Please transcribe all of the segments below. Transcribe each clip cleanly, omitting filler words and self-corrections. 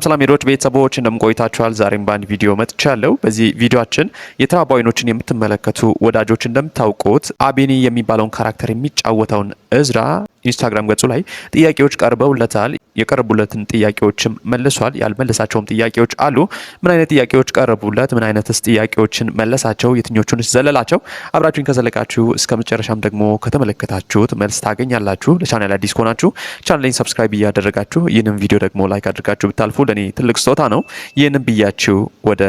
ሰላም ሄዶች ቤተሰቦች እንደምን ቆይታችኋል? ዛሬም በአንድ ቪዲዮ መጥቻለሁ። በዚህ ቪዲዮአችን የተራቡ አይኖችን የምትመለከቱ ወዳጆች እንደምታውቁት አቤኒ የሚባለውን ካራክተር የሚጫወተውን እዝራ ኢንስታግራም ገጹ ላይ ጥያቄዎች ቀርበውለታል። የቀረቡለትን ጥያቄዎችም መልሷል። ያልመለሳቸውም ጥያቄዎች አሉ። ምን አይነት ጥያቄዎች ቀረቡለት? ምን አይነትስ ጥያቄዎችን መለሳቸው? የትኞቹንስ ዘለላቸው? አብራችሁን ከዘለቃችሁ እስከ መጨረሻም ደግሞ ከተመለከታችሁት መልስ ታገኛላችሁ። ለቻናል አዲስ ከሆናችሁ ቻናሌን ሰብስክራይብ እያደረጋችሁ ይህንን ቪዲዮ ደግሞ ላይክ አድርጋችሁ ብታልፉ ለኔ ትልቅ ስጦታ ነው። ይህንን ብያችሁ ወደ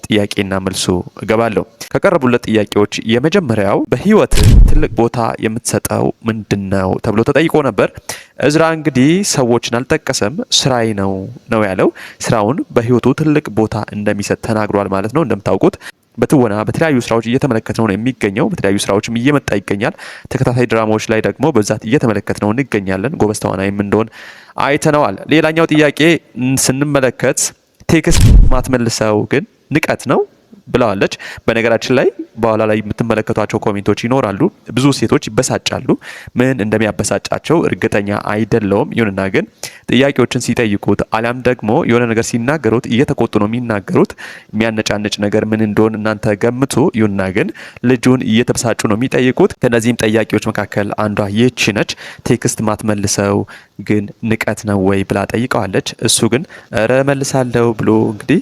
ጥያቄና መልሱ እገባለሁ። ከቀረቡለት ጥያቄዎች የመጀመሪያው በህይወት ትልቅ ቦታ የምትሰጠው ምንድነው ተብሎ ተጠይቆ ነበር። እዝራ እንግዲህ ሰዎችን አልጠቀሰም፣ ስራዬ ነው ያለው። ስራውን በህይወቱ ትልቅ ቦታ እንደሚሰጥ ተናግሯል ማለት ነው። እንደምታውቁት በትወና በተለያዩ ስራዎች እየተመለከትነው ነው የሚገኘው። በተለያዩ ስራዎችም እየመጣ ይገኛል። ተከታታይ ድራማዎች ላይ ደግሞ በብዛት እየተመለከትነው እንገኛለን። ጎበዝ ተዋናይም እንደሆን አይተነዋል። ሌላኛው ጥያቄ ስንመለከት ቴክስት ማትመልሰው ግን ንቀት ነው ብለዋለች። በነገራችን ላይ በኋላ ላይ የምትመለከቷቸው ኮሜንቶች ይኖራሉ። ብዙ ሴቶች ይበሳጫሉ። ምን እንደሚያበሳጫቸው እርግጠኛ አይደለውም። ይሁንና ግን ጥያቄዎችን ሲጠይቁት አሊያም ደግሞ የሆነ ነገር ሲናገሩት እየተቆጡ ነው የሚናገሩት። የሚያነጫንጭ ነገር ምን እንደሆነ እናንተ ገምቱ። ይሁንና ግን ልጁን እየተበሳጩ ነው የሚጠይቁት። ከነዚህም ጥያቄዎች መካከል አንዷ ይህች ነች። ቴክስት ማትመልሰው ግን ንቀት ነው ወይ ብላ ጠይቀዋለች። እሱ ግን እረ መልሳለሁ ብሎ እንግዲህ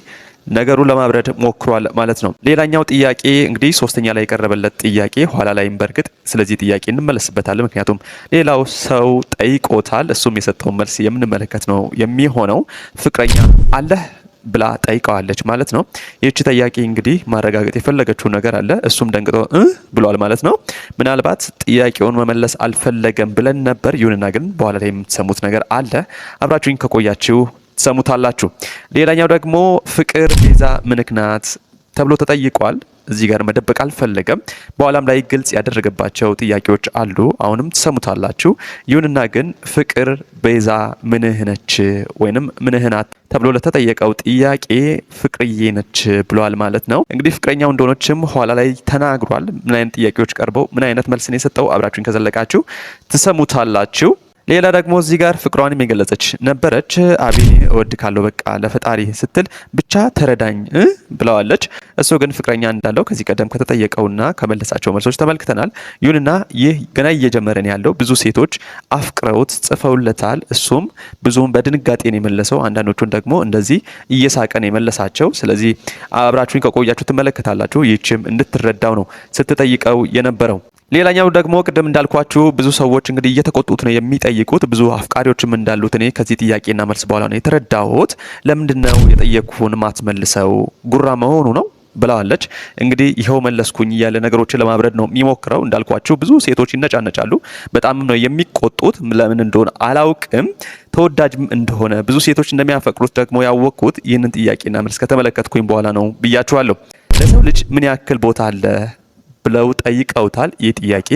ነገሩን ለማብረድ ሞክሯል ማለት ነው። ሌላኛው ጥያቄ እንግዲህ ሶስተኛ ላይ የቀረበለት ጥያቄ ኋላ ላይም በእርግጥ ስለዚህ ጥያቄ እንመለስበታለን። ምክንያቱም ሌላው ሰው ጠይቆታል። እሱም የሰጠውን መልስ የምንመለከት ነው የሚሆነው። ፍቅረኛ አለህ ብላ ጠይቀዋለች ማለት ነው። ይህች ጥያቄ እንግዲህ ማረጋገጥ የፈለገችው ነገር አለ። እሱም ደንግጦ ብሏል ማለት ነው። ምናልባት ጥያቄውን መመለስ አልፈለገም ብለን ነበር። ይሁንና ግን በኋላ ላይ የምትሰሙት ነገር አለ። አብራችሁኝ ከቆያችሁ ትሰሙታላችሁ። ሌላኛው ደግሞ ፍቅር ቤዛ ምንክናት ተብሎ ተጠይቋል። እዚህ ጋር መደበቅ አልፈለገም። በኋላም ላይ ግልጽ ያደረገባቸው ጥያቄዎች አሉ። አሁንም ትሰሙታላችሁ። ይሁንና ግን ፍቅር ቤዛ ምንህ ነች ወይንም ምንህ ናት ተብሎ ለተጠየቀው ጥያቄ ፍቅርዬ ነች ብሏል ማለት ነው። እንግዲህ ፍቅረኛው እንደሆነችም ኋላ ላይ ተናግሯል። ምን አይነት ጥያቄዎች ቀርበው ምን አይነት መልስን የሰጠው አብራችሁን ከዘለቃችሁ ትሰሙታላችሁ። ሌላ ደግሞ እዚህ ጋር ፍቅሯንም የገለጸች ነበረች። አቤኔ እወድ ካለው በቃ ለፈጣሪ ስትል ብቻ ተረዳኝ ብለዋለች። እሱ ግን ፍቅረኛ እንዳለው ከዚህ ቀደም ከተጠየቀውና ከመለሳቸው መልሶች ተመልክተናል። ይሁንና ይህ ገና እየጀመረን ያለው ብዙ ሴቶች አፍቅረውት ጽፈውለታል። እሱም ብዙም በድንጋጤን የመለሰው፣ አንዳንዶቹን ደግሞ እንደዚህ እየሳቀን የመለሳቸው። ስለዚህ አብራችሁኝ ከቆያችሁ ትመለከታላችሁ። ይህችም እንድትረዳው ነው ስትጠይቀው የነበረው። ሌላኛው ደግሞ ቅድም እንዳልኳችሁ ብዙ ሰዎች እንግዲህ እየተቆጡት ነው የሚጠይቁት። ብዙ አፍቃሪዎችም እንዳሉት እኔ ከዚህ ጥያቄና መልስ በኋላ ነው የተረዳሁት። ለምንድነው የጠየቅኩህን ማትመልሰው? ጉራ መሆኑ ነው ብለዋለች። እንግዲህ ይኸው መለስኩኝ እያለ ነገሮችን ለማብረድ ነው የሚሞክረው። እንዳልኳችሁ ብዙ ሴቶች ይነጫነጫሉ። በጣም ነው የሚቆጡት። ለምን እንደሆነ አላውቅም። ተወዳጅም እንደሆነ ብዙ ሴቶች እንደሚያፈቅሩት ደግሞ ያወቅኩት ይህንን ጥያቄና መልስ ከተመለከትኩኝ በኋላ ነው ብያችኋለሁ። ለሰው ልጅ ምን ያክል ቦታ አለ ብለው ጠይቀውታል። ይህ ጥያቄ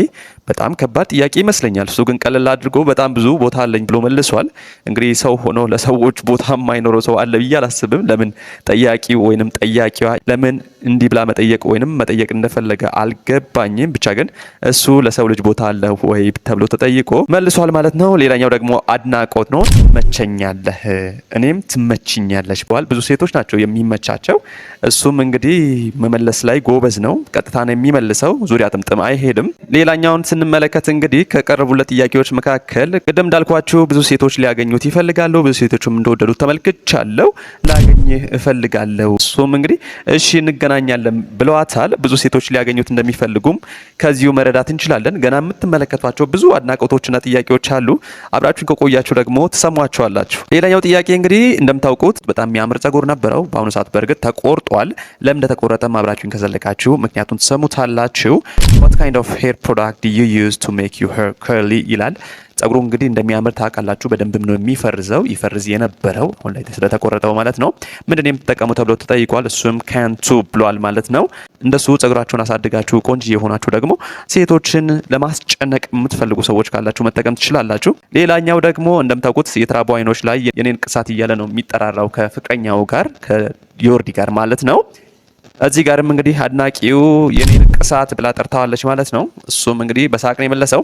በጣም ከባድ ጥያቄ ይመስለኛል። እሱ ግን ቀለል አድርጎ በጣም ብዙ ቦታ አለኝ ብሎ መልሷል። እንግዲህ ሰው ሆኖ ለሰዎች ቦታ የማይኖረው ሰው አለ ብዬ አላስብም። ለምን ጠያቂው ወይንም ጠያቂዋ ለምን እንዲህ ብላ መጠየቅ እንደፈለገ አልገባኝም። ብቻ ግን እሱ ለሰው ልጅ ቦታ አለ ወይ ተብሎ ተጠይቆ መልሷል ማለት ነው። ሌላኛው ደግሞ አድናቆት ነው። ትመቸኛለህ፣ እኔም ትመችኛለሽ በኋላ ብዙ ሴቶች ናቸው የሚመቻቸው። እሱም እንግዲህ መመለስ ላይ ጎበዝ ነው። ቀጥታ ነው የሚመልሰው፣ ዙሪያ ጥምጥም አይሄድም። ሌላኛውን ስንመለከት እንግዲህ ከቀረቡለት ጥያቄዎች መካከል ቅድም እንዳልኳችሁ ብዙ ሴቶች ሊያገኙት ይፈልጋሉ። ብዙ ሴቶችም እንደወደዱት ተመልክቻለሁ። ላገኝህ እፈልጋለሁ። እሱም እንግዲህ እሺ እንገናኛለን ብለዋታል። ብዙ ሴቶች ሊያገኙት እንደሚፈልጉም ከዚሁ መረዳት እንችላለን። ገና የምትመለከቷቸው ብዙ አድናቆቶችና ጥያቄዎች አሉ። አብራችሁን ከቆያችሁ ደግሞ ትሰሟቸዋላችሁ። ሌላኛው ጥያቄ እንግዲህ እንደምታውቁት በጣም የሚያምር ጸጉር ነበረው። በአሁኑ ሰዓት በእርግጥ ተቆርጧል። ለምን እንደተቆረጠም አብራችሁን ከዘለቃችሁ ምክንያቱም ትሰሙታላችሁ። what kind of hair product do you use to make your hair curly ይላል። ጸጉሩ እንግዲህ እንደሚያምር ታውቃላችሁ። በደንብም ነው የሚፈርዘው፣ ይፈርዝ የነበረው አሁን ላይ ስለተቆረጠው ማለት ነው። ምንድን ነው የምትጠቀሙ ተብሎ ተጠይቋል። እሱም ካንቱ ብሏል ማለት ነው። እንደሱ ጸጉራችሁን አሳድጋችሁ ቆንጆ የሆናችሁ ደግሞ ሴቶችን ለማስጨነቅ የምትፈልጉ ሰዎች ካላችሁ መጠቀም ትችላላችሁ። ሌላኛው ደግሞ እንደምታውቁት የተራቡ አይኖች ላይ የኔን ቅሳት እያለ ነው የሚጠራራው ከፍቅረኛው ጋር ከዮርዲ ጋር ማለት ነው። እዚህ ጋርም እንግዲህ አድናቂው የኔ ንቅሳት ብላ ጠርታዋለች ማለት ነው። እሱም እንግዲህ በሳቅ ነው የመለሰው።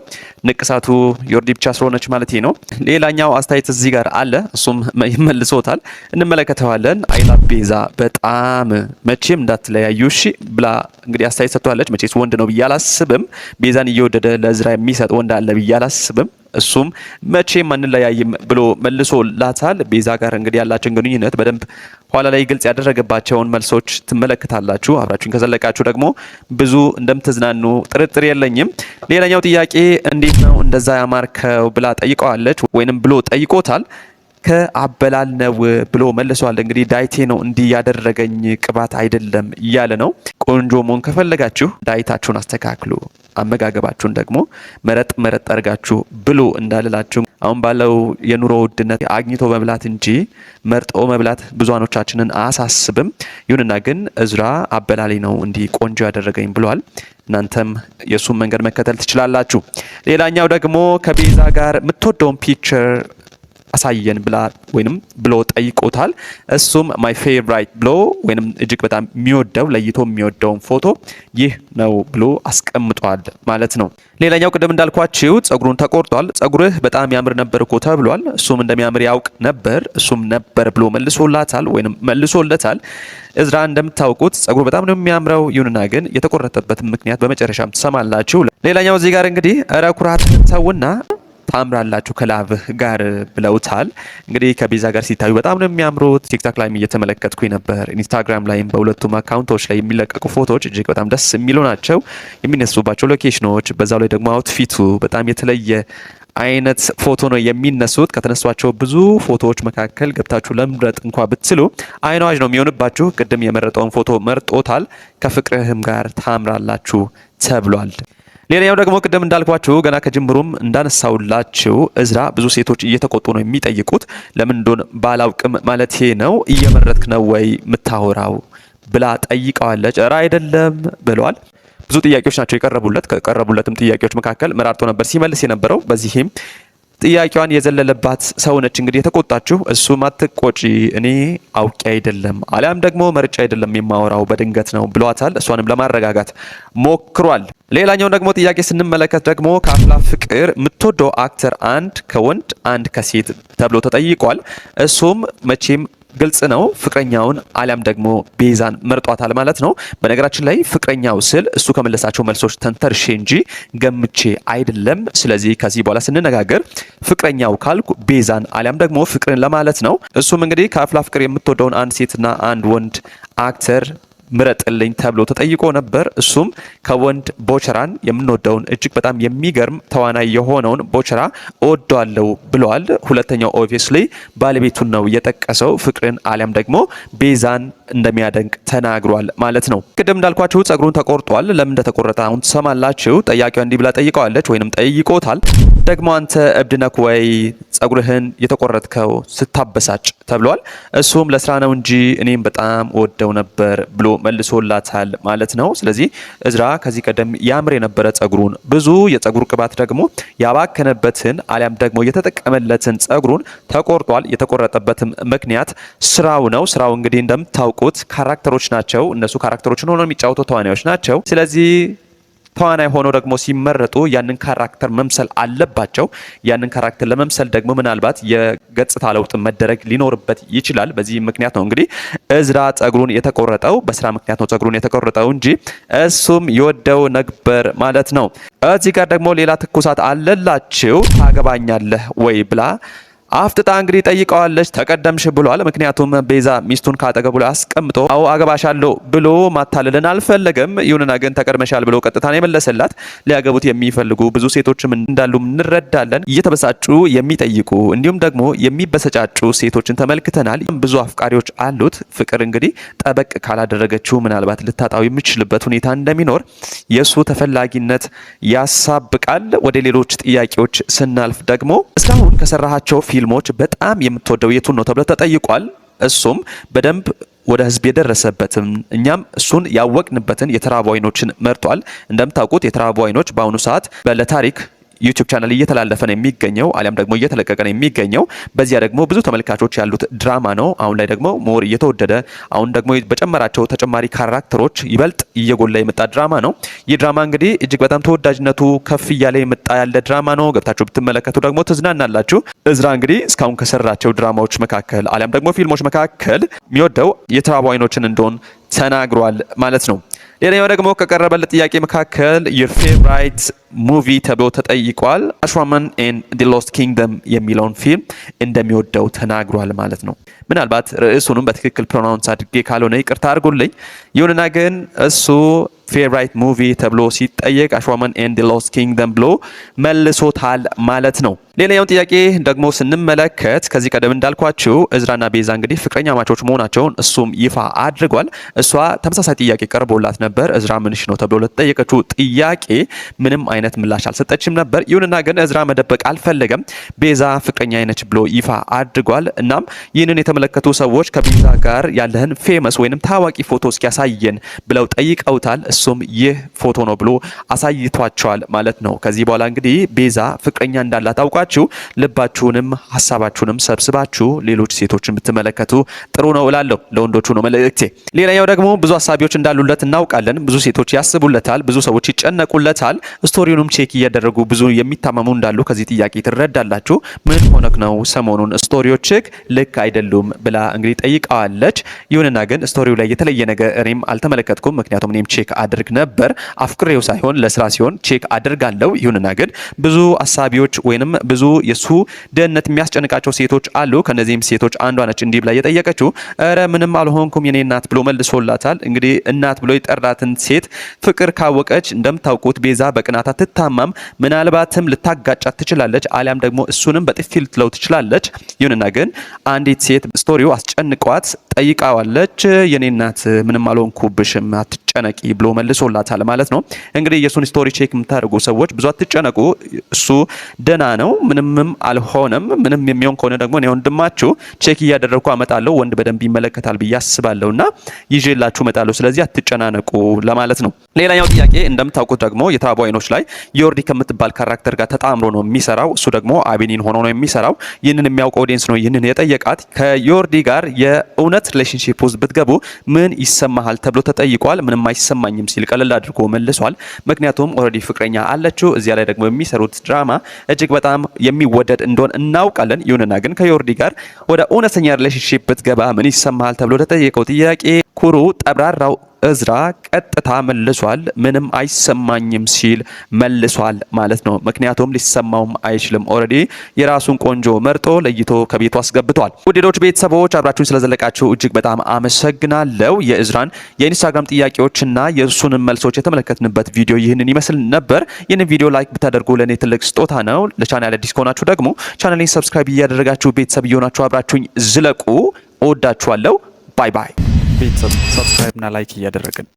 ንቅሳቱ ዮርዲ ብቻ ስለሆነች ማለት ነው። ሌላኛው አስተያየት እዚህ ጋር አለ፣ እሱም ይመልሶታል፣ እንመለከተዋለን። አይላ ቤዛ በጣም መቼም እንዳትለያዩ እሺ ብላ እንግዲህ አስተያየት ሰጥቷለች። መቼስ ወንድ ነው ብዬ አላስብም። ቤዛን እየወደደ ለእዝራ የሚሰጥ ወንድ አለ ብዬ አላስብም። እሱም መቼም አንለያይም ብሎ መልሶላታል። ቤዛ ጋር እንግዲህ ያላቸውን ግንኙነት በደንብ ኋላ ላይ ግልጽ ያደረገባቸውን መልሶች ትመለከታላችሁ። አብራችሁን ከዘለቃችሁ ደግሞ ብዙ እንደምትዝናኑ ጥርጥር የለኝም። ሌላኛው ጥያቄ እንዴት ነው እንደዛ ያማርከው ብላ ጠይቀዋለች፣ ወይንም ብሎ ጠይቆታል። ከአበላል ነው ብሎ መልሷል። እንግዲህ ዳይቴ ነው እንዲህ ያደረገኝ ቅባት አይደለም እያለ ነው። ቆንጆ መሆን ከፈለጋችሁ ዳይታችሁን አስተካክሉ፣ አመጋገባችሁን ደግሞ መረጥ አድርጋችሁ ብሎ እንዳልላችሁ። አሁን ባለው የኑሮ ውድነት አግኝቶ መብላት እንጂ መርጦ መብላት ብዙኖቻችንን አያሳስብም። ይሁንና ግን እዝራ አበላሊ ነው እንዲህ ቆንጆ ያደረገኝ ብሏል። እናንተም የሱን መንገድ መከተል ትችላላችሁ። ሌላኛው ደግሞ ከቤዛ ጋር የምትወደውን ፒክቸር አሳየን ብሎ ጠይቆታል። እሱም ማይ ፌቨራይት ብሎ ወይንም እጅግ በጣም የሚወደው ለይቶ የሚወደውን ፎቶ ይህ ነው ብሎ አስቀምጧል ማለት ነው። ሌላኛው ቅድም እንዳልኳችሁ ጸጉሩን ተቆርጧል። ጸጉርህ በጣም ያምር ነበር እኮ ተብሏል። እሱም እንደሚያምር ያውቅ ነበር፣ እሱም ነበር ብሎ መልሶለታል። እዝራ እንደምታውቁት ጸጉሩ በጣም ነው የሚያምረው። ይሁንና ግን የተቆረጠበት ምክንያት በመጨረሻም ትሰማላችሁ። ሌላኛው እዚህ ጋር እንግዲህ እረ ኩራትህን ተውና ታምራላችሁ ከላቭህ ጋር ብለውታል። እንግዲህ ከቤዛ ጋር ሲታዩ በጣም ነው የሚያምሩት። ቲክታክ ላይም እየተመለከትኩኝ ነበር፣ ኢንስታግራም ላይም በሁለቱም አካውንቶች ላይ የሚለቀቁ ፎቶዎች እጅግ በጣም ደስ የሚሉ ናቸው። የሚነሱባቸው ሎኬሽኖች፣ በዛው ላይ ደግሞ አውትፊቱ በጣም የተለየ አይነት ፎቶ ነው የሚነሱት። ከተነሷቸው ብዙ ፎቶዎች መካከል ገብታችሁ ለምረጥ እንኳ ብትሉ አይናዋጅ ነው የሚሆንባችሁ። ቅድም የመረጠውን ፎቶ መርጦታል። ከፍቅርህም ጋር ታምራላችሁ ተብሏል። ሌላኛው ደግሞ ቅድም እንዳልኳችሁ ገና ከጅምሩም እንዳነሳውላችሁ እዝራ ብዙ ሴቶች እየተቆጡ ነው የሚጠይቁት። ለምን እንደሆነ ባላውቅም ማለት ነው። እየመረጥክ ነው ወይ የምታወራው ብላ ጠይቀዋለች። ኧረ አይደለም ብለዋል። ብዙ ጥያቄዎች ናቸው የቀረቡለት። ከቀረቡለትም ጥያቄዎች መካከል መራርጦ ነበር ሲመልስ የነበረው። በዚህም ጥያቄዋን የዘለለባት ሰው ነች እንግዲህ የተቆጣችሁ። እሱም አትቆጪ፣ እኔ አውቄ አይደለም አሊያም ደግሞ መርጫ አይደለም የማወራው በድንገት ነው ብሏታል። እሷንም ለማረጋጋት ሞክሯል። ሌላኛው ደግሞ ጥያቄ ስንመለከት ደግሞ ከአፍላ ፍቅር የምትወደው አክተር አንድ ከወንድ አንድ ከሴት ተብሎ ተጠይቋል። እሱም መቼም ግልጽ ነው፣ ፍቅረኛውን አሊያም ደግሞ ቤዛን መርጧታል ማለት ነው። በነገራችን ላይ ፍቅረኛው ስል እሱ ከመለሳቸው መልሶች ተንተርሼ እንጂ ገምቼ አይደለም። ስለዚህ ከዚህ በኋላ ስንነጋገር ፍቅረኛው ካልኩ ቤዛን አሊያም ደግሞ ፍቅርን ለማለት ነው። እሱም እንግዲህ ከአፍላ ፍቅር የምትወደውን አንድ ሴትና አንድ ወንድ አክተር ምረጥልኝ ተብሎ ተጠይቆ ነበር። እሱም ከወንድ ቦቸራን የምንወደውን እጅግ በጣም የሚገርም ተዋናይ የሆነውን ቦቸራ እወደዋለሁ ብለዋል። ሁለተኛው ኦብቪየስሊ ባለቤቱን ነው የጠቀሰው፣ ፍቅርን አሊያም ደግሞ ቤዛን እንደሚያደንቅ ተናግሯል ማለት ነው። ቅድም እንዳልኳችሁ ጸጉሩን ተቆርጧል። ለምን እንደተቆረጠ አሁን ትሰማላችሁ። ጠያቂዋ እንዲህ ብላ ጠይቀዋለች ወይንም ጠይቆታል። ደግሞ አንተ እብድ ነህ ወይ ጸጉርህን የተቆረጥከው ስታበሳጭ ተብሏል። እሱም ለስራ ነው እንጂ እኔም በጣም ወደው ነበር ብሎ መልሶላታል ማለት ነው። ስለዚህ እዝራ ከዚህ ቀደም ያምር የነበረ ጸጉሩን ብዙ የጸጉር ቅባት ደግሞ ያባከነበትን አሊያም ደግሞ የተጠቀመለትን ጸጉሩን ተቆርጧል። የተቆረጠበትም ምክንያት ስራው ነው። ስራው እንግዲህ እንደምታውቁት ካራክተሮች ናቸው። እነሱ ካራክተሮችን ሆነው የሚጫወቱ ተዋናዮች ናቸው። ስለዚህ ተዋናይ ሆኖ ደግሞ ሲመረጡ ያንን ካራክተር መምሰል አለባቸው። ያንን ካራክተር ለመምሰል ደግሞ ምናልባት የገጽታ ለውጥ መደረግ ሊኖርበት ይችላል። በዚህ ምክንያት ነው እንግዲህ እዝራ ጸጉሩን የተቆረጠው። በስራ ምክንያት ነው ጸጉሩን የተቆረጠው እንጂ እሱም ይወደው ነበር ማለት ነው። እዚህ ጋር ደግሞ ሌላ ትኩሳት አለላችሁ። ታገባኛለህ ወይ ብላ አፍጥጣ እንግዲህ ጠይቀዋለች። ተቀደምሽ ብሏል። ምክንያቱም ቤዛ ሚስቱን ካጠገቡ ላይ አስቀምጦ አዎ አገባሻለሁ ብሎ ማታለልን አልፈለገም። ይሁንና ግን ተቀድመሻል ብሎ ቀጥታ ነው የመለሰላት። ሊያገቡት የሚፈልጉ ብዙ ሴቶችም እንዳሉ እንረዳለን። እየተበሳጩ የሚጠይቁ እንዲሁም ደግሞ የሚበሰጫጩ ሴቶችን ተመልክተናል። ብዙ አፍቃሪዎች አሉት። ፍቅር እንግዲህ ጠበቅ ካላደረገችው ምናልባት ልታጣው የሚችልበት ሁኔታ እንደሚኖር የእሱ ተፈላጊነት ያሳብቃል። ወደ ሌሎች ጥያቄዎች ስናልፍ ደግሞ እስካሁን ከሰራሃቸው ፊልሞች በጣም የምትወደው የቱን ነው ተብሎ ተጠይቋል። እሱም በደንብ ወደ ህዝብ የደረሰበትን እኛም እሱን ያወቅንበትን የተራቡ አይኖችን መርጧል። እንደምታውቁት የተራቡ አይኖች በአሁኑ ሰዓት ለታሪክ ዩቲዩብ ቻናል እየተላለፈ ነው የሚገኘው አሊያም ደግሞ እየተለቀቀ ነው የሚገኘው። በዚያ ደግሞ ብዙ ተመልካቾች ያሉት ድራማ ነው። አሁን ላይ ደግሞ ሞር እየተወደደ አሁን ደግሞ በጨመራቸው ተጨማሪ ካራክተሮች ይበልጥ እየጎላ የመጣ ድራማ ነው። ይህ ድራማ እንግዲህ እጅግ በጣም ተወዳጅነቱ ከፍ እያለ የመጣ ያለ ድራማ ነው። ገብታችሁ ብትመለከቱ ደግሞ ትዝናናላችሁ። እዝራ እንግዲህ እስካሁን ከሰራቸው ድራማዎች መካከል አሊያም ደግሞ ፊልሞች መካከል የሚወደው የተራቡ አይኖችን እንደሆን ተናግሯል ማለት ነው። ሌላኛው ደግሞ ከቀረበለት ጥያቄ መካከል your favorite movie ተብሎ ተጠይቋል። አሽዋማን ኤንድ ዲ ሎስት ኪንግደም የሚለውን ፊልም እንደሚወደው ተናግሯል ማለት ነው። ምናልባት ርዕሱንም በትክክል ፕሮናውንስ አድርጌ ካልሆነ ይቅርታ አድርጉልኝ። ይሁንና ግን እሱ ፌቨራይት ሙቪ ተብሎ ሲጠየቅ አሽዋማን ኤንድ ዲ ሎስት ኪንግደም ብሎ መልሶታል ማለት ነው። ሌላኛውን ጥያቄ ደግሞ ስንመለከት ከዚህ ቀደም እንዳልኳችሁ እዝራና ቤዛ እንግዲህ ፍቅረኛ ማቾች መሆናቸውን እሱም ይፋ አድርጓል። እሷ ተመሳሳይ ጥያቄ ቀርቦላት ነበር። እዝራ ምንሽ ነው ተብሎ ለተጠየቀችው ጥያቄ ምንም አይነት ምላሽ አልሰጠችም ነበር። ይሁንና ግን እዝራ መደበቅ አልፈለገም። ቤዛ ፍቅረኛ አይነች ብሎ ይፋ አድርጓል። እናም ይህንን የተመለከቱ ሰዎች ከቤዛ ጋር ያለህን ፌመስ ወይንም ታዋቂ ፎቶ እስኪያሳየን ብለው ጠይቀውታል። እሱም ይህ ፎቶ ነው ብሎ አሳይቷቸዋል ማለት ነው። ከዚህ በኋላ እንግዲህ ቤዛ ፍቅረኛ እንዳላት አውቃችሁ ልባችሁንም ሀሳባችሁንም ሰብስባችሁ ሌሎች ሴቶችን ብትመለከቱ ጥሩ ነው እላለሁ። ለወንዶቹ ነው መልእክቴ። ሌላኛው ደግሞ ብዙ ሀሳቢዎች እንዳሉለት እናውቃለን። ብዙ ሴቶች ያስቡለታል፣ ብዙ ሰዎች ይጨነቁለታል። ስቶሪውንም ቼክ እያደረጉ ብዙ የሚታመሙ እንዳሉ ከዚህ ጥያቄ ትረዳላችሁ። ምን ሆነክ ነው ሰሞኑን ስቶሪዎችክ ልክ አይደሉም ብላ እንግዲህ ጠይቀዋለች። ይሁንና ግን ስቶሪው ላይ የተለየ ነገር እኔም አልተመለከትኩም። ምክንያቱም እኔም ቼክ አድርግ ነበር። አፍቅሬው ሳይሆን ለስራ ሲሆን ቼክ አድርጋለሁ። ይሁንና ግን ብዙ ሀሳቢዎች ወይንም ብዙ የሱ ደህንነት የሚያስጨንቃቸው ሴቶች አሉ። ከነዚህም ሴቶች አንዷ ነች እንዲህ ብላ የጠየቀችው። እረ ምንም አልሆንኩም የኔ እናት ብሎ መልሶላታል። እንግዲህ እናት ብሎ የጠራትን ሴት ፍቅር ካወቀች እንደምታውቁት ቤዛ በቅናታ ትታማም፣ ምናልባትም ልታጋጫት ትችላለች፣ አሊያም ደግሞ እሱንም በጥፊ ልትለው ትችላለች። ይሁንና ግን አንዲት ሴት ስቶሪው አስጨንቋት ጠይቃዋለች። የኔ እናት ምንም አልሆንኩብሽም አትጨነቂ ብሎ መልሶላታል ማለት ነው። እንግዲህ የሱን ስቶሪ ቼክ የምታደርጉ ሰዎች ብዙ አትጨነቁ፣ እሱ ደና ነው፣ ምንምም አልሆነም። ምንም የሚሆን ከሆነ ደግሞ እኔ ወንድማችሁ ቼክ እያደረግኩ አመጣለሁ። ወንድ በደንብ ይመለከታል ብዬ አስባለሁና ይዤላችሁ እመጣለሁ። ስለዚህ አትጨናነቁ ለማለት ነው። ሌላኛው ጥያቄ እንደምታውቁት ደግሞ የተራቡ አይኖች ላይ ዮርዲ ከምትባል ካራክተር ጋር ተጣምሮ ነው የሚሰራው። እሱ ደግሞ አቤኒን ሆኖ ነው የሚሰራው። ይህንን የሚያውቀው ኦዲየንስ ነው ይህንን የጠየቃት። ከዮርዲ ጋር የእውነት ሪሌሽንሺፕ ውስጥ ብትገቡ ምን ይሰማሃል ተብሎ ተጠይቋል። ምንም አይሰማኝም ሲል ቀለል አድርጎ መልሷል። ምክንያቱም ኦልሬዲ ፍቅረኛ አለችው። እዚያ ላይ ደግሞ የሚሰሩት ድራማ እጅግ በጣም የሚወደድ እንደሆነ እናውቃለን። ይሁንና ግን ከዮርዲ ጋር ወደ እውነተኛ ሪሌሽንሺፕ ብትገባ ምን ይሰማሃል ተብሎ ተጠየቀው ጥያቄ ኩሩ ጠብራራው እዝራ ቀጥታ መልሷል። ምንም አይሰማኝም ሲል መልሷል ማለት ነው። ምክንያቱም ሊሰማውም አይችልም። ኦልሬዲ የራሱን ቆንጆ መርጦ ለይቶ ከቤቱ አስገብቷል። ውዴዶች ቤተሰቦች አብራችሁን ስለዘለቃችሁ እጅግ በጣም አመሰግናለሁ። የእዝራን የኢንስታግራም ጥያቄዎችና የእሱንም መልሶች የተመለከትንበት ቪዲዮ ይህንን ይመስል ነበር። ይህንን ቪዲዮ ላይክ ብታደርጉ ለእኔ ትልቅ ስጦታ ነው። ለቻናል አዲስ ከሆናችሁ ደግሞ ቻናሌን ሰብስክራይብ እያደረጋችሁ ቤተሰብ እየሆናችሁ አብራችሁኝ ዝለቁ። እወዳችኋለሁ። ባይ ባይ። ቤተሰብ ሰብስክራይብ እና ላይክ እያደረግን